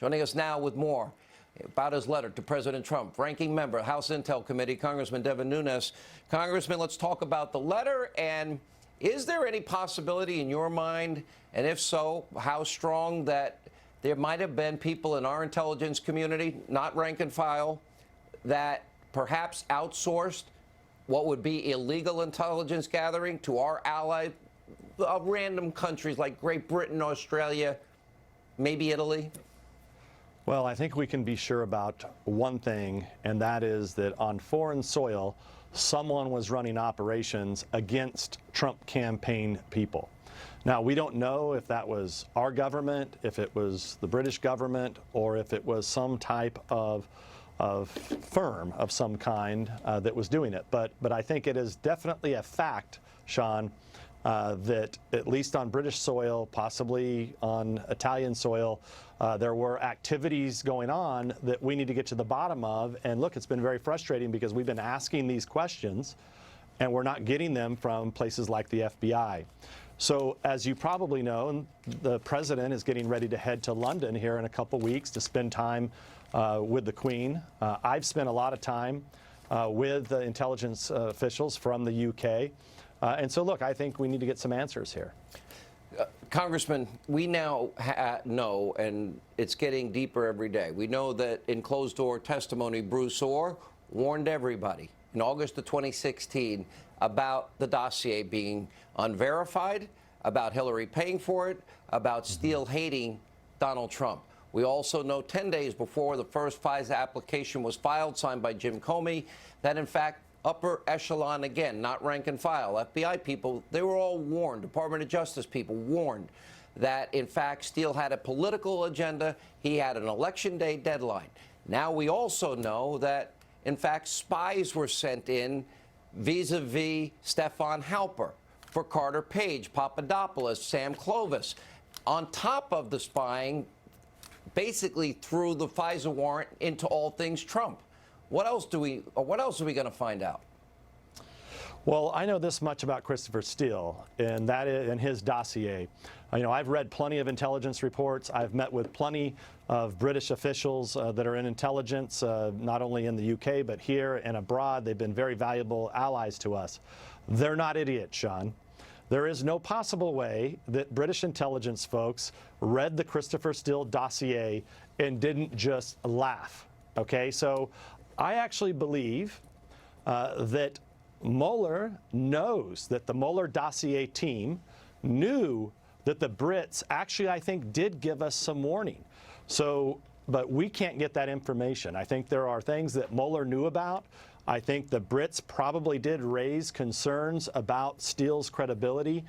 Joining us now with more about his letter to President Trump, Ranking Member, House Intel Committee, Congressman Devin Nunes. Congressman, let's talk about the letter. And is there any possibility in your mind, and if so, how strong, that there might have been people in our intelligence community, not rank and file, that perhaps outsourced what would be illegal intelligence gathering to our allies, random countries like Great Britain, Australia, maybe Italy? Well, I think we can be sure about one thing, and that is that on foreign soil, someone was running operations against Trump campaign people. Now, we don't know if that was our government, if it was the British government, or if it was some type of firm of some kind that was doing it. But I think it is definitely a fact, Sean, that at least on British soil, possibly on Italian soil, there were activities going on that we need to get to the bottom of. And look, it's been very frustrating because we've been asking these questions and we're not getting them from places like the FBI. So as you probably know, the president is getting ready to head to London here in a couple weeks to spend time with the Queen. I've spent a lot of time with the intelligence officials from the UK. And so, look, I think we need to get some answers here. Congressman, we now know, and it's getting deeper every day, we know that in closed-door testimony, Bruce Orr warned everybody in August of 2016 about the dossier being unverified, about Hillary paying for it, about Steele hating Donald Trump. We also know 10 days before the first FISA application was filed, signed by Jim Comey, that, in fact, upper echelon, again, not rank and file, FBI people, they were all warned, Department of Justice people warned that, in fact, Steele had a political agenda. He had an election day deadline. Now we also know that, in fact, spies were sent in vis-a-vis Stefan Halper for Carter Page, Papadopoulos, Sam Clovis, on top of the spying, basically through the FISA warrant into all things Trump. What else are we going to find out? Well, I know this much about Christopher Steele, and that is in his dossier. You know, I've read plenty of intelligence reports. I've met with plenty of British officials that are in intelligence, not only in the UK, but here and abroad. They've been very valuable allies to us. They're not idiots, Sean. There is no possible way that British intelligence folks read the Christopher Steele dossier and didn't just laugh. Okay, so I actually believe that Mueller knows, that the Mueller dossier team knew that the Brits actually, I think, did give us some warning. So, but we can't get that information. I think there are things that Mueller knew about. I think the Brits probably did raise concerns about Steele's credibility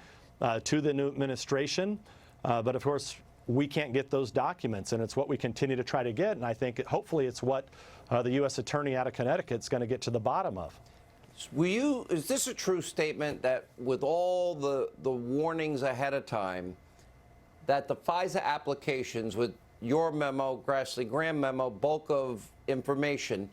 to the new administration. But of course, we can't get those documents, and it's what we continue to try to get. And I think hopefully it's what the U.S. Attorney out of Connecticut is going to get to the bottom of. Is this a true statement that with all the warnings ahead of time, that the FISA applications with your memo, Grassley-Graham memo, bulk of information,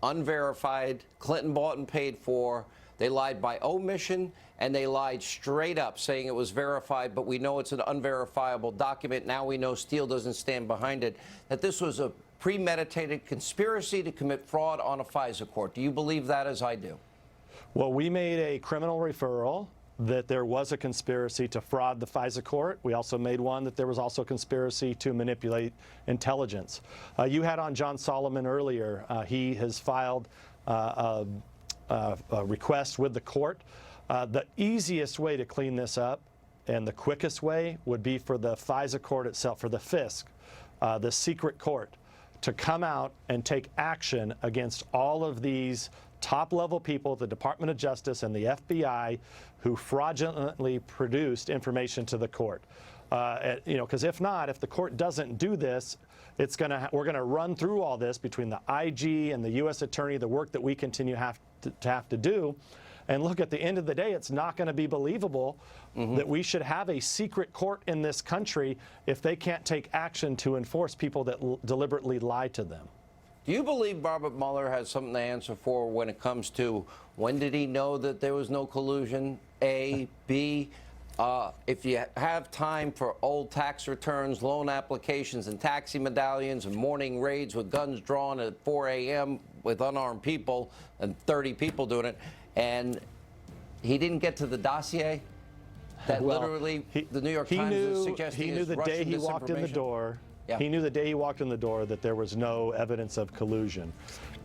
unverified, Clinton bought and paid for, they lied by omission, and they lied straight up saying it was verified, but we know it's an unverifiable document. Now we know Steele doesn't stand behind it, that this was a premeditated conspiracy to commit fraud on a FISA court. Do you believe that, as I do? Well, we made a criminal referral that there was a conspiracy to fraud the FISA court. We also made one that there was also a conspiracy to manipulate intelligence. You had on John Solomon earlier. He has filed a request with the court. The easiest way to clean this up and the quickest way would be for the FISA court itself, for the FISC, the secret court, to come out and take action against all of these top-level people at the Department of Justice and the FBI who fraudulently produced information to the court. You know, because if not, if the court doesn't do this, we're gonna run through all this between the IG and the U.S. Attorney, the work that we continue to have to do. And look, at the end of the day, it's not going to be believable that we should have a secret court in this country if they can't take action to enforce people that deliberately lie to them. Do you believe Robert Mueller has something to answer for when it comes to when did he know that there was no collusion? A, B, If you have time for old tax returns, loan applications, and taxi medallions, and morning raids with guns drawn at 4 a.m. with unarmed people and 30 people doing it, and he didn't get to the dossier that Well, literally the New York Times is suggesting he knew is the day Russian he walked in the disinformation? door. Yeah. He knew the day he walked in the door that there was no evidence of collusion.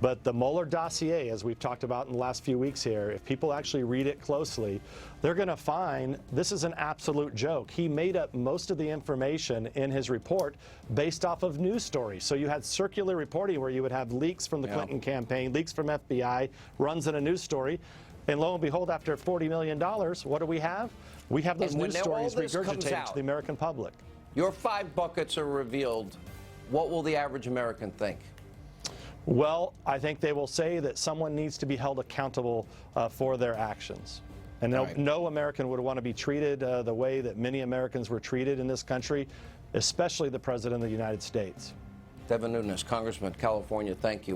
But the Mueller dossier, as we've talked about in the last few weeks here, if people actually read it closely, they're going to find this is an absolute joke. He made up most of the information in his report based off of news stories. So you had circular reporting where you would have leaks from the Clinton campaign, leaks from FBI, runs in a news story. And lo and behold, after $40 million, what do we have? We have those news stories regurgitated to the American public. Your 5 buckets are revealed. What will the average American think? Well, I think they will say that someone needs to be held accountable for their actions. And no American would want to be treated the way that many Americans were treated in this country, especially the President of the United States. Devin Nunes, Congressman, California, thank you.